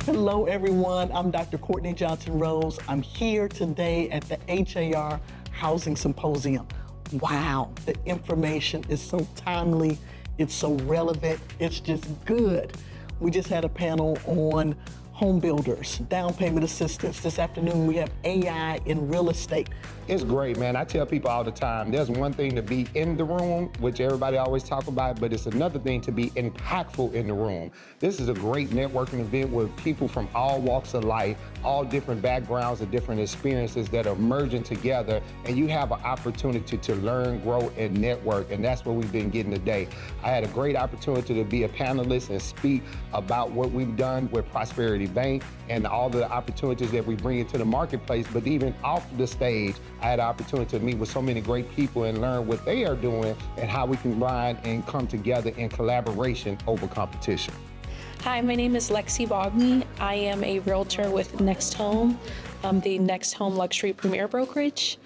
Hello, everyone. I'm Dr. Courtney Johnson-Rose. I'm here today at the HAR Housing Symposium. Wow, the information is so timely, it's so relevant, it's just good. We just had a panel on home builders, down payment assistance. This afternoon, we have AI in real estate. It's great, man. I tell people all the time, there's one thing to be in the room, which everybody always talk about, but it's another thing to be impactful in the room. This is a great networking event with people from all walks of life, all different backgrounds and different experiences that are merging together, and you have an opportunity to learn, grow, and network, and that's what we've been getting today. I had a great opportunity to be a panelist and speak about what we've done with Prosperity Bank and all the opportunities that we bring into the marketplace, but even off the stage, I had an opportunity to meet with so many great people and learn what they are doing and how we can combine and come together in collaboration over competition. Hi, my name is Lexi Bogney. I am a realtor with Next Home, the Next Home Luxury Premier Brokerage.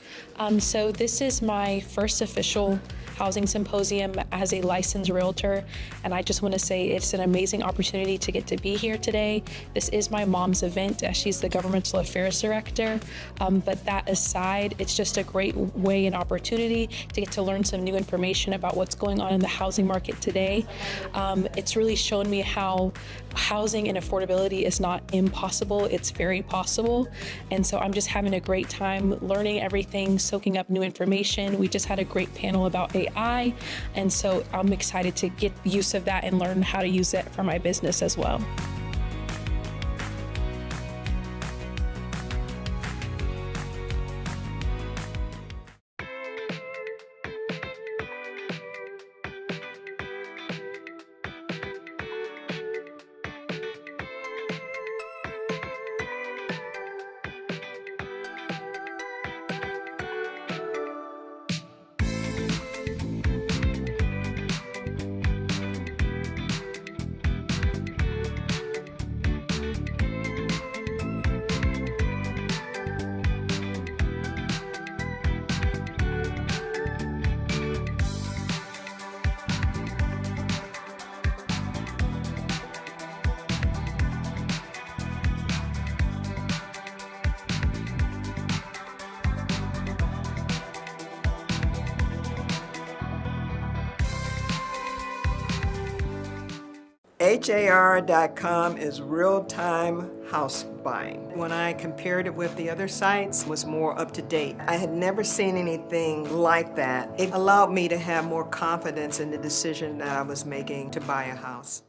So this is my first official housing symposium as a licensed realtor, and I just want to say it's an amazing opportunity to get to be here today. This is my mom's event as she's the governmental affairs director, but that aside, it's just a great way and opportunity to get to learn some new information about what's going on in the housing market today. It's really shown me how housing and affordability is not impossible, it's very possible. And so I'm just having a great time learning everything, soaking up new information. We just had a great panel about AI, and so I'm excited to get use of that and learn how to use it for my business as well. HAR.com is real-time house buying. When I compared it with the other sites, it was more up to date. I had never seen anything like that. It allowed me to have more confidence in the decision that I was making to buy a house.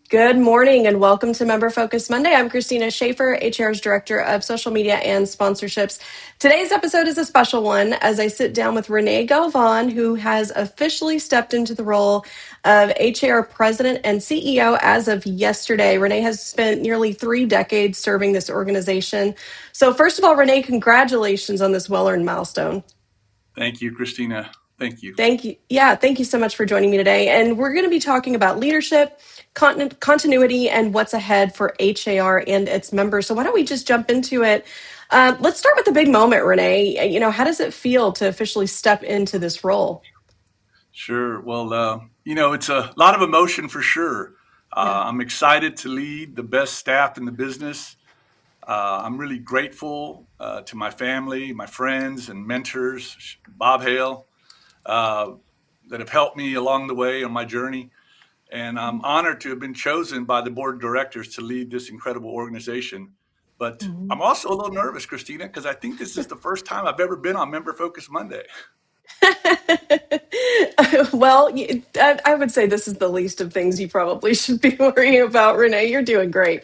Good morning and welcome to Member Focus Monday. I'm Christina Schaefer, HR's Director of Social Media and Sponsorships. Today's episode is a special one as I sit down with René Galvan, who has officially stepped into the role of HAR President and CEO as of yesterday. René has spent nearly 3 decades serving this organization. So first of all, René, congratulations on this well-earned milestone. Thank you, Christina. Thank you. Thank you. Yeah, thank you so much for joining me today. And we're going to be talking about leadership, continuity, and what's ahead for HAR and its members. So why don't we just jump into it? Let's start with the big moment, René. You know, how does it feel to officially step into this role? Sure. Well, it's a lot of emotion for sure. I'm excited to lead the best staff in the business. I'm really grateful to my family, my friends and mentors, Bob Hale, that have helped me along the way on my journey. And I'm honored to have been chosen by the board of directors to lead this incredible organization. But I'm also a little nervous, Christina, because I think this is the first time I've ever been on Member Focus Monday. Well, I would say this is the least of things you probably should be worrying about, René. You're doing great.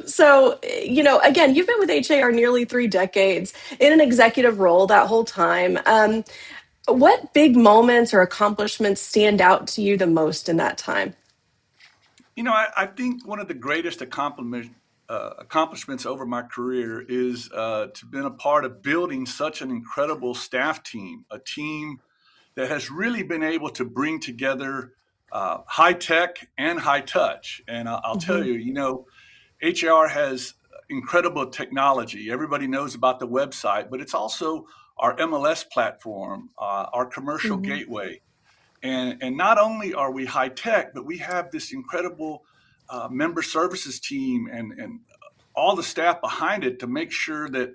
So, again, you've been with HAR nearly 3 decades in an executive role that whole time. What big moments or accomplishments stand out to you the most in that time? I think one of the greatest accomplishments over my career is to been a part of building such an incredible staff team, a team that has really been able to bring together high tech and high touch. And I'll tell Mhm. you, HAR has incredible technology. Everybody knows about the website, but it's also our MLS platform, our commercial Mhm. gateway. And not only are we high tech, but we have this incredible member services team and all the staff behind it to make sure that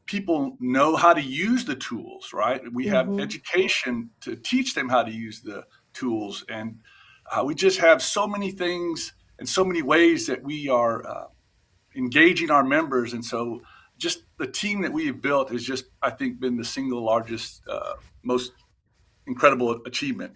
people know how to use the tools, right? We have Mhm. education to teach them how to use the tools. And we just have so many things and so many ways that we are engaging our members. And so just the team that we have built has just, I think, been the single largest, most incredible achievement.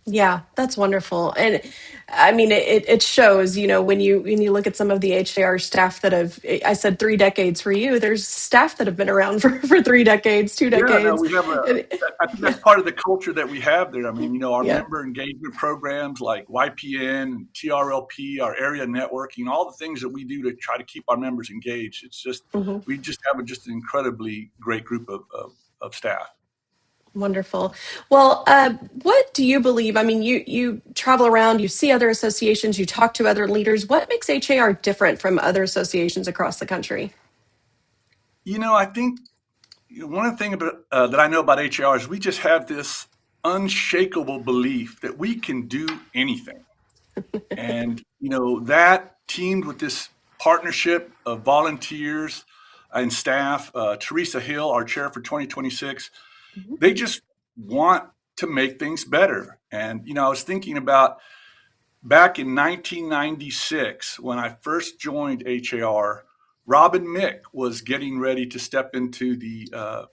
Yeah, that's wonderful. And I mean, it shows, when you look at some of the HAR staff that have, I said 3 decades for you, there's staff that have been around for 3 decades, two Yeah, no, decades. we have And- I think that's part of the culture that we have there. I mean, our yeah. member engagement programs like YPN, TRLP, our area networking, all the things that we do to try to keep our members engaged. It's just, Mhm. we just have just an incredibly great group of staff. Wonderful. Well, what do you believe? I mean, you travel around, you see other associations, you talk to other leaders. What makes HAR different from other associations across the country? I think one of the things that I know about HAR is we just have this unshakable belief that we can do anything. And, that teamed with this partnership of volunteers and staff, Teresa Hill, our chair for 2026, Mhm. they just want to make things better. And, I was thinking about back in 1996, when I first joined HAR, Robin Mick was getting ready to step into the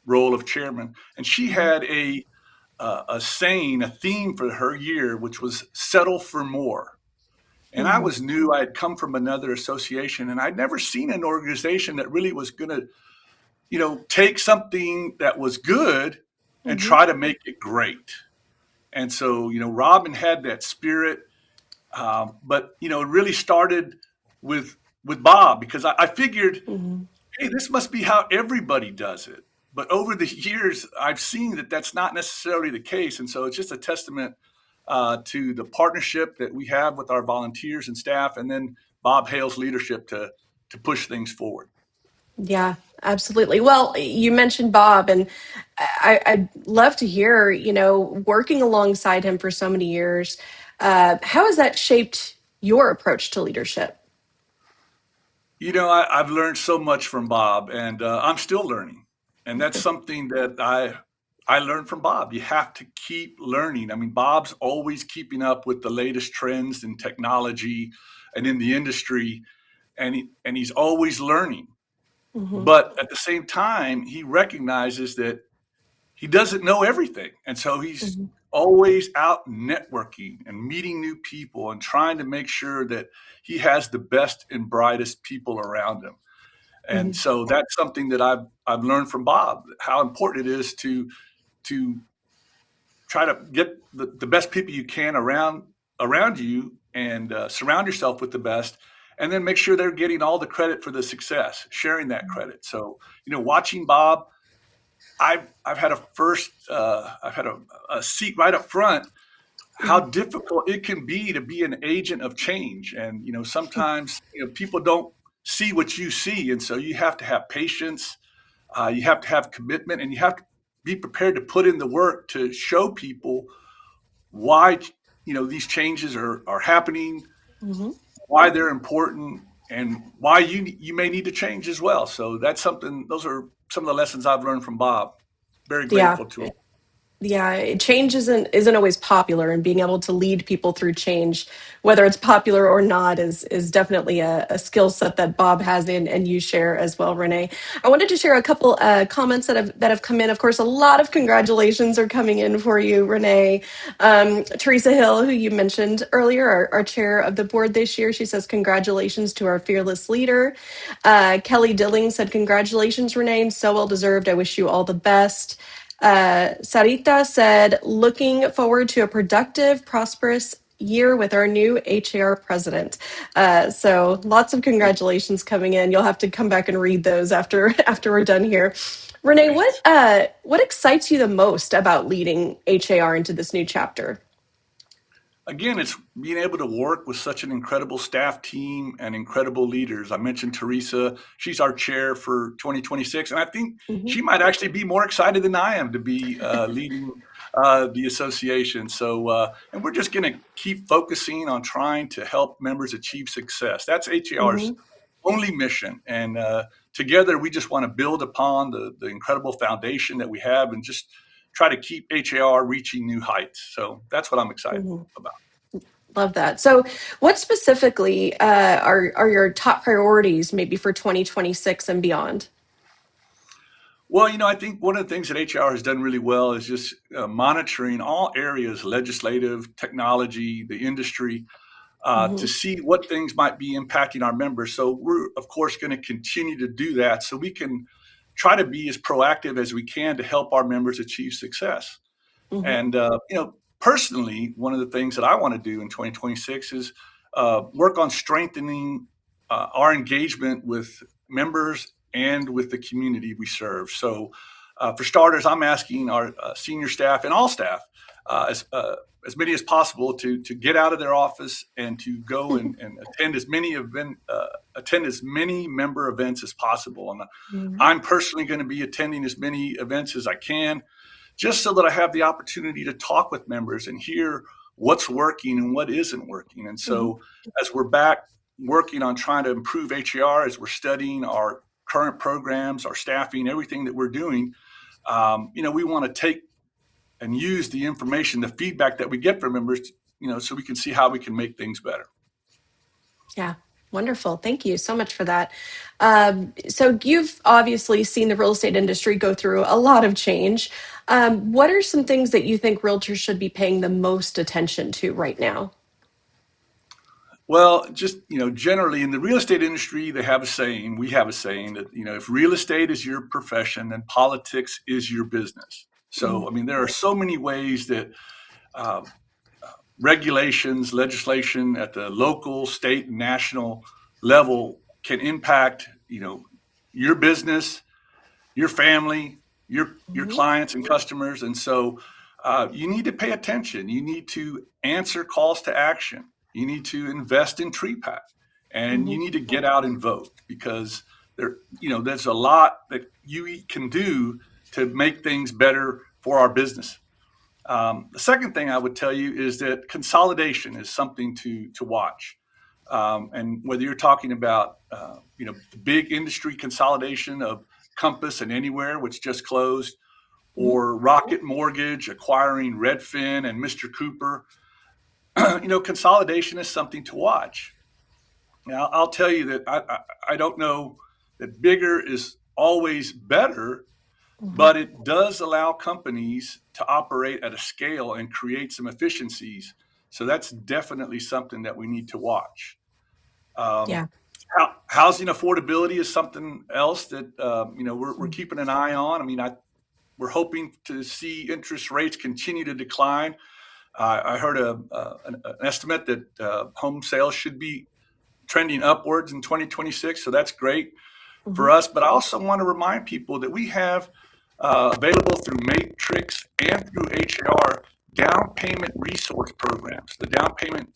role of chairman. And she Mhm. had a saying, a theme for her year, which was settle for more. And I Mhm. was new. I had come from another association, and I'd never seen an organization that really was going to, take something that was good and Mhm. try to make it great. And so, Robin had that spirit, but it really started with Bob because I figured, Mhm. hey, this must be how everybody does it. But over the years, I've seen that that's not necessarily the case, and so it's just a testament to the partnership that we have with our volunteers and staff, and then Bob Hale's leadership to push things forward. Yeah, absolutely. Well, you mentioned Bob, and I'd love to hear, working alongside him for so many years, how has that shaped your approach to leadership? I've learned so much from Bob, and I'm still learning, and that's something that I learned from Bob. You have to keep learning. I mean, Bob's always keeping up with the latest trends in technology and in the industry, and he's always learning. Hmm. But at the same time, he recognizes that he doesn't know everything. And so he's Hmm. always out networking and meeting new people and trying to make sure that he has the best and brightest people around him. And Hmm. so that's something that I've learned from Bob, how important it is to try to get the best people you can around you and surround yourself with the best, and then make sure they're getting all the credit for the success, sharing that credit. So, watching Bob, I've had I've had a seat right up front. How Hmm. difficult it can be to be an agent of change, and sometimes people don't see what you see, and so you have to have patience, you have to have commitment, and you have to be prepared to put in the work to show people why these changes are happening, Hmm. why they're important, and why you may need to change as well. So that's something. Those are some of the lessons I've learned from Bob. Very Yeah. grateful to him. Yeah, change isn't always popular, and being able to lead people through change, whether it's popular or not, is definitely a skill set that Bob has and you share as well, Renee. I wanted to share a couple comments that have come in. Of course, a lot of congratulations are coming in for you, Renee. Teresa Hill, who you mentioned earlier, our chair of the board this year, she says congratulations to our fearless leader. Kelly Dilling said congratulations, Renee, so well deserved. I wish you all the best. Sarita said, looking forward to a productive, prosperous year with our new HAR president. So lots of congratulations coming in. You'll have to come back and read those after we're done here. Renee, Thanks. what excites you the most about leading HAR into this new chapter? Again, it's being able to work with such an incredible staff team and incredible leaders. I mentioned Teresa. She's our chair for 2026. And I think Mhm. she might actually be more excited than I am to be leading the association. So, and we're just going to keep focusing on trying to help members achieve success. That's HAR's Mhm. only mission. And together, we just want to build upon the incredible foundation that we have and just try to keep HAR reaching new heights. So that's what I'm excited Mhm. about. Love that. So, what specifically are your top priorities, maybe for 2026 and beyond? Well, I think one of the things that HR has done really well is just monitoring all areas, legislative, technology, the industry, to Hmm. see what things might be impacting our members. So we're, of course, going to continue to do that so we can try to be as proactive as we can to help our members achieve success. Hmm. And, personally, one of the things that I want to do in 2026 is work on strengthening our engagement with members and with the community we serve. So, for starters, I'm asking our senior staff and all staff, as many as possible, to get out of their office and to go and attend as many member events as possible. And Hmm. I'm personally going to be attending as many events as I can, just so that I have the opportunity to talk with members and hear what's working and what isn't working. And Hmm. so, as we're back working on trying to improve HER, as we're studying our current programs, our staffing, everything that we're doing, we want to take and use the information, the feedback that we get from members, so we can see how we can make things better. Yeah, wonderful. Thank you so much for that. So, you've obviously seen the real estate industry go through a lot of change. What are some things that you think realtors should be paying the most attention to right now? Well, just, generally in the real estate industry, they have a saying, we have a saying that, if real estate is your profession, then politics is your business. Mm-hmm. So, I mean, there are so many ways that uh, regulations, legislation at the local, state, and national level can impact, your business, your family, your Mm-hmm. clients and customers. And so you need to pay attention. You need to answer calls to action. You need to invest in TreePath, and you need to get out and vote, because there's a lot that you can do to make things better for our business. The second thing I would tell you is that consolidation is something to watch. And whether you're talking about the big industry consolidation of Compass and Anywhere, which just closed, Mm-hmm. or Rocket Mortgage acquiring Redfin and Mr. Cooper, consolidation is something to watch. Now, I'll tell you that I don't know that bigger is always better, Mm-hmm. but it does allow companies to operate at a scale and create some efficiencies. So that's definitely something that we need to watch. Um, Yeah. Housing affordability is something else that we're keeping an eye on. I mean, we're hoping to see interest rates continue to decline. I heard an estimate that home sales should be trending upwards in 2026, so that's great Mm-hmm. for us. But I also want to remind people that we have available through Matrix and through HAR down payment resource programs, the down payment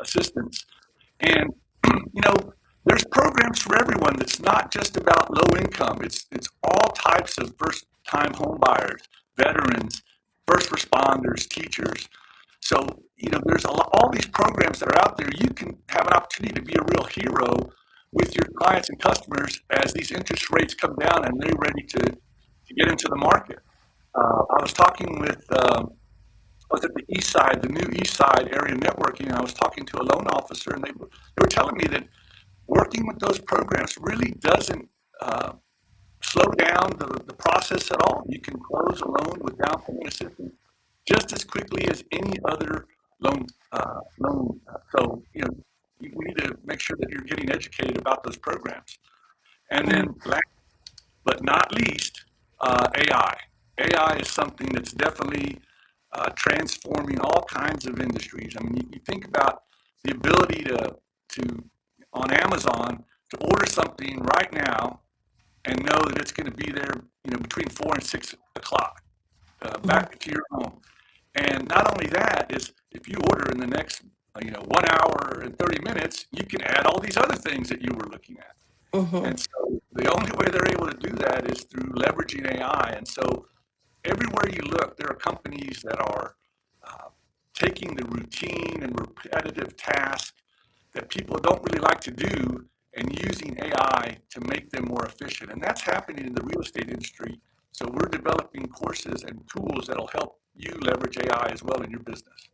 assistance. And there's programs for everyone. That's not just about low income. It's all types of first time home buyers, veterans, first responders, teachers. So there's all these programs that are out there. You can have an opportunity to be a real hero with your clients and customers as these interest rates come down and they're ready to get into the market. I was talking with I was at the East Side, the new East Side area networking, and I was talking to a loan officer, and they were telling me that working with those programs really doesn't slow down the process at all. You can close a loan with down payment assistance just as quickly as any other loan. So we need to make sure that you're getting educated about those programs. And Mm-hmm. then, last but not least, AI. AI is something that's definitely transforming all kinds of industries. I mean, you think about the ability to on Amazon to order something right now and know that it's going to be there, between 4 and 6 o'clock, back to your home. And not only that is, if you order in the next, 1 hour and 30 minutes, you can add all these other things that you were looking at. And so the only way they're able to do that is through leveraging AI. And so everywhere you look, there are companies that are taking the routine and repetitive tasks that people don't really like to do and using AI to make them more efficient. And that's happening in the real estate industry. So we're developing courses and tools that'll help you leverage AI as well in your business.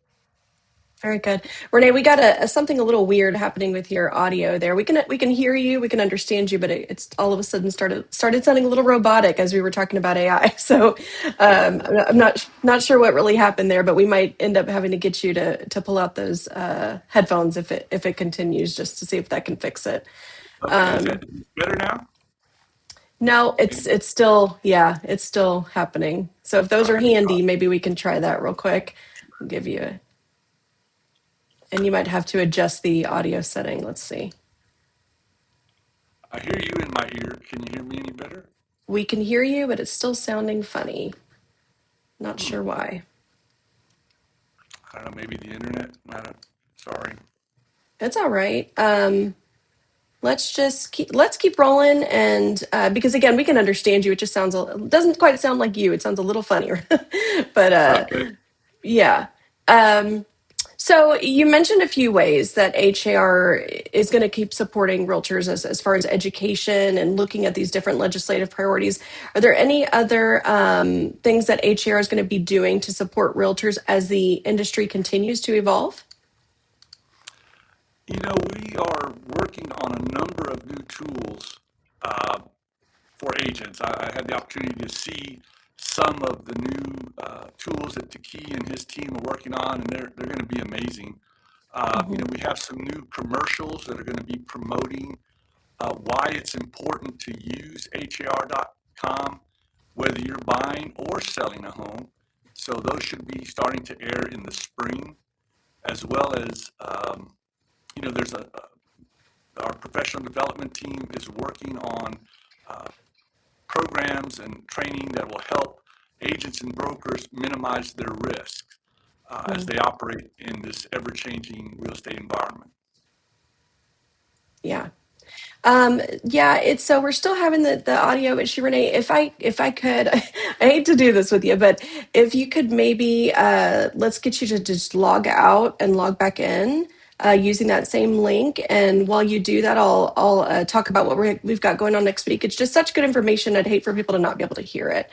Very good. Renee, we got something a little weird happening with your audio there. We can hear you, we can understand you, but it's all of a sudden started sounding a little robotic as we were talking about AI. So I'm not sure what really happened there, but we might end up having to get you to pull out those headphones if it continues, just to see if that can fix it. Okay, is that better now? No, it's still, yeah, it's still happening. So if those All are right. handy, maybe we can try that real quick. I'll give you a, and you might have to adjust the audio setting. Let's see. I hear you in my ear. Can you hear me any better? We can hear you, but it's still sounding funny. Not sure why. I don't know, maybe the internet. Sorry. It's all right. Let's keep rolling, and because again, we can understand you. It just doesn't quite sound like you. It sounds a little funnier, but Okay. yeah. Um, So you mentioned a few ways that HAR is going to keep supporting realtors as far as education and looking at these different legislative priorities. Are there any other things that HAR is going to be doing to support realtors as the industry continues to evolve? We are working on a number of new tools uh, for agents. I had the opportunity to see some of the new tools that Taki and his team are working on, and they're going to be amazing. We have some new commercials that are going to be promoting why it's important to use HAR.com, whether you're buying or selling a home. So those should be starting to air in the spring, as well as there's our professional development team is working on programs and training that will help agents and brokers minimize their risk as they operate in this ever-changing real estate environment. Yeah. Yeah, it's so we're still having the audio issue, Renee. If I could, I hate to do this with you, but if you could maybe let's get you to just log out and log back in using that same link. And while you do that, I'll talk about what we've got going on next week. It's just such good information. I'd hate for people to not be able to hear it.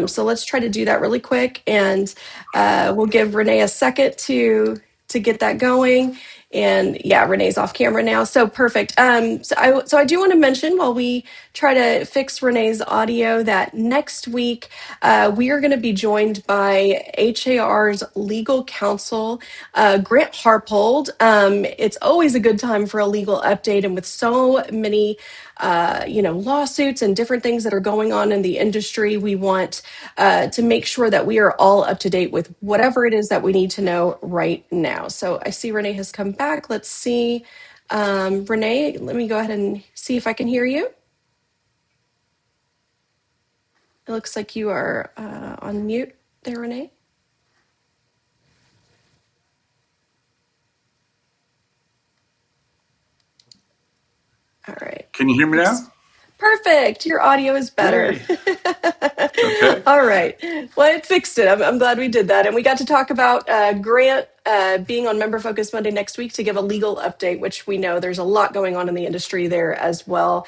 So let's try to do that really quick, and we'll give Renee a second to get that going. And yeah, Renee's off camera now. So perfect. So I do want to mention while we try to fix Renee's audio that next week we are going to be joined by HAR's legal counsel, Grant Harpold. It's always a good time for a legal update, and with so many lawsuits and different things that are going on in the industry, we want to make sure that we are all up to date with whatever it is that we need to know right now. So I see Renee has come back. Let's see. Renee, let me go ahead and see if I can hear you. It looks like you are on mute there, Renee. All right. Can you hear me now? Perfect. Your audio is better. Okay. All right. Well, it fixed it. I'm glad we did that. And we got to talk about Grant being on Member Focus Monday next week to give a legal update, which we know there's a lot going on in the industry there as well.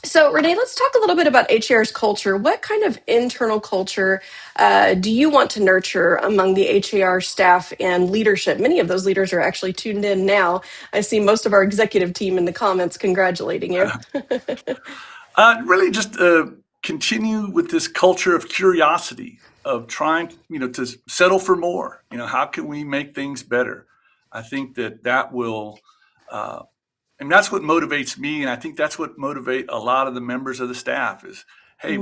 So, Renee, let's talk a little bit about HR's culture. What kind of internal culture do you want to nurture among the HAR staff and leadership? Many of those leaders are actually tuned in now. I see most of our executive team in the comments congratulating you. Really just continue with this culture of curiosity, of trying, to settle for more. How can we make things better? I think that will, and that's what motivates me. And I think that's what motivate a lot of the members of the staff is, hey,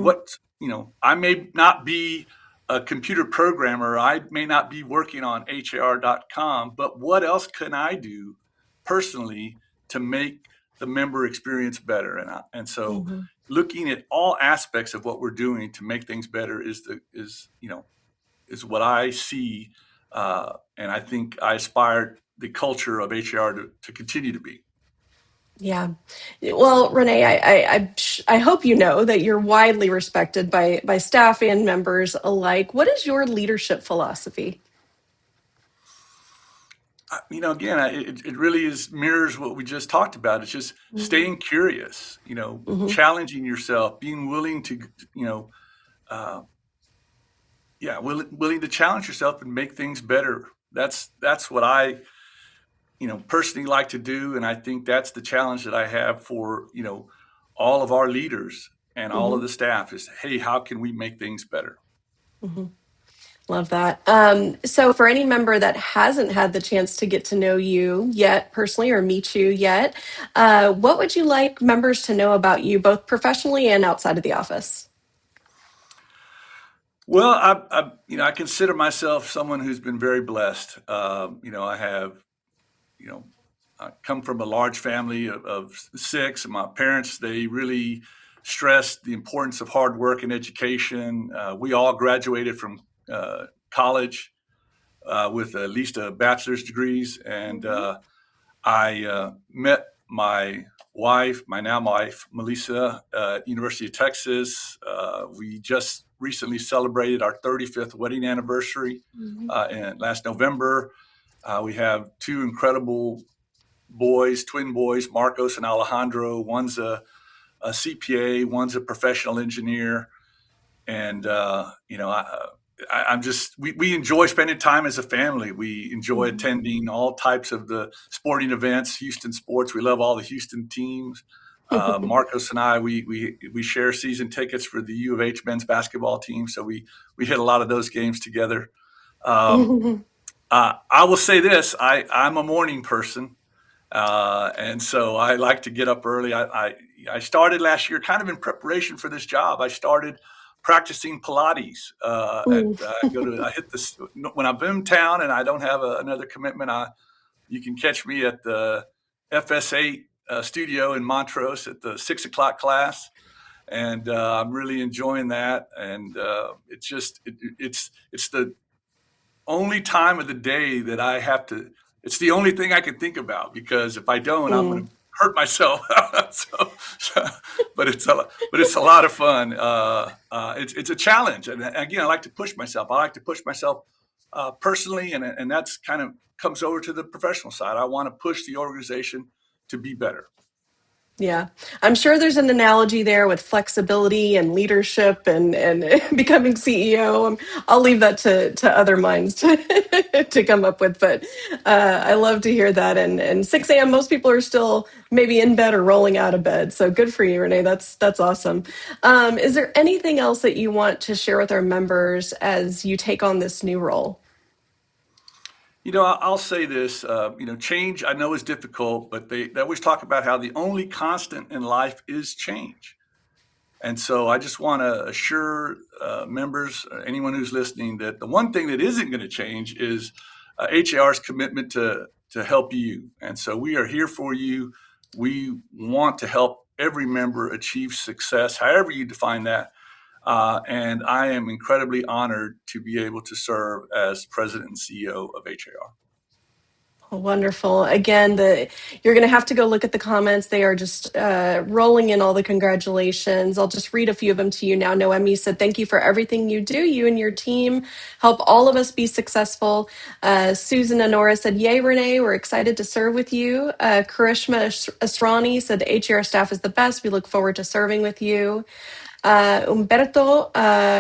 I may not be a computer programmer. I may not be working on har.com, but what else can I do personally to make the member experience better? And so Mhm. looking at all aspects of what we're doing to make things better is what I see, and I think I aspire the culture of HR to continue to be. Yeah. Well, Renee, I hope you know that you're widely respected by staff and members alike. What is your leadership philosophy? Again, it really is mirrors what we just talked about. It's just staying curious, Mm-hmm. challenging yourself, being willing to, uh, yeah, willing to challenge yourself and make things better. That's what I, personally like to do, and I think that's the challenge that I have for, all of our leaders and all of Mm-hmm. the staff is, hey, how can we make things better? Mm-hmm. Love that. So, for any member that hasn't had the chance to get to know you yet personally or meet you yet, what would you like members to know about you, both professionally and outside of the office? Well, I consider myself someone who's been very blessed. I have, you know, I come from a large family of six, and my parents, they really stressed the importance of hard work and education. We all graduated from college with at least a bachelor's degrees, and Mm-hmm. I met my wife, my now wife, Melissa, at University of Texas. We just recently celebrated our 35th wedding anniversary in last November. We have two incredible boys, twin boys, Marcos and Alejandro. One's a CPA, one's a professional engineer, and I'm just we enjoy spending time as a family. We enjoy Mm-hmm. attending all types of the sporting events, Houston sports. We love all the Houston teams. Marcos and I, we share season tickets for the U of H men's basketball team, so we hit a lot of those games together. Um, I will say this: I'm a morning person. And so I like to get up early. I started last year kind of in preparation for this job. I started practicing Pilates. I hit this when I'm in town and I don't have another commitment. You can catch me at the FS8 studio in Montrose at the 6 o'clock class. And I'm really enjoying that. And it's the only time of the day that I have to. It's the only thing I can think about because if I don't, I'm going Mm. to hurt myself. But it's a lot of fun. It's a challenge, and again, I like to push myself. I like to push myself personally, and that's kind of comes over to the professional side. I want to push the organization to be better. Yeah, I'm sure there's an analogy there with flexibility and leadership and becoming CEO. I'll leave that to other minds to come up with. But I love to hear that. And 6 a.m. most people are still maybe in bed or rolling out of bed. So good for you, Renee. That's awesome. Is there anything else that you want to share with our members as you take on this new role? I'll say this, change I know is difficult, but they always talk about how the only constant in life is change. And so I just want to assure members, anyone who's listening, that the one thing that isn't going to change is HAR's commitment to help you. And so we are here for you. We want to help every member achieve success, however you define that. And I am incredibly honored to be able to serve as president and CEO of HAR. Wonderful. Again, you're going to have to go look at the comments. They are just rolling in all the congratulations. I'll just read a few of them to you now. Noemi said, "Thank you for everything you do. You and your team help all of us be successful." Susan Honora said, "Yay, Renee. We're excited to serve with you." Karishma Asrani said, "The HER staff is the best. We look forward to serving with you." Umberto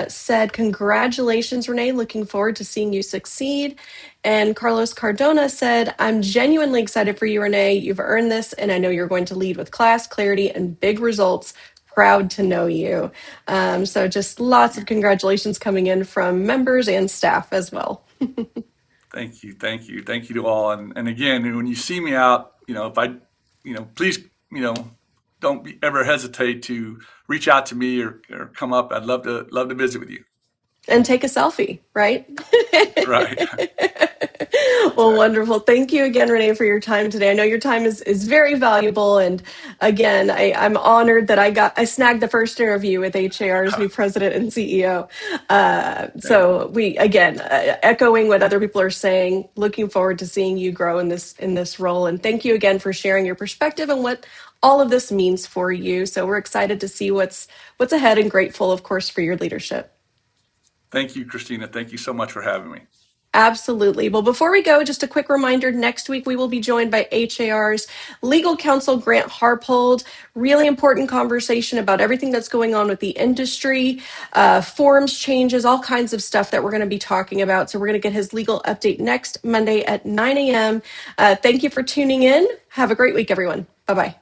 said, "Congratulations, Renee. Looking forward to seeing you succeed." And Carlos Cardona said, "I'm genuinely excited for you, Renee. You've earned this, and I know you're going to lead with class, clarity, and big results. Proud to know you." So just lots of congratulations coming in from members and staff as well. Thank you. Thank you. Thank you to all. And again, when you see me out, if I, please, don't ever hesitate to reach out to me or come up. I'd love to visit with you. And take a selfie, right? Right. Well, Exactly. wonderful. Thank you again, Renee, for your time today. I know your time is very valuable. And again, I'm honored that I snagged the first interview with HAR's new president and CEO. Thank you. So we, again, echoing what other people are saying, looking forward to seeing you grow in this role. And thank you again for sharing your perspective and what all of this means for you. So we're excited to see what's ahead and grateful, of course, for your leadership. Thank you, Christina. Thank you so much for having me. Absolutely. Well, before we go, just a quick reminder, next week we will be joined by HAR's legal counsel, Grant Harpold. Really important conversation about everything that's going on with the industry, forms changes, all kinds of stuff that we're going to be talking about. So we're going to get his legal update next Monday at 9 a.m. Thank you for tuning in. Have a great week, everyone. Bye-bye.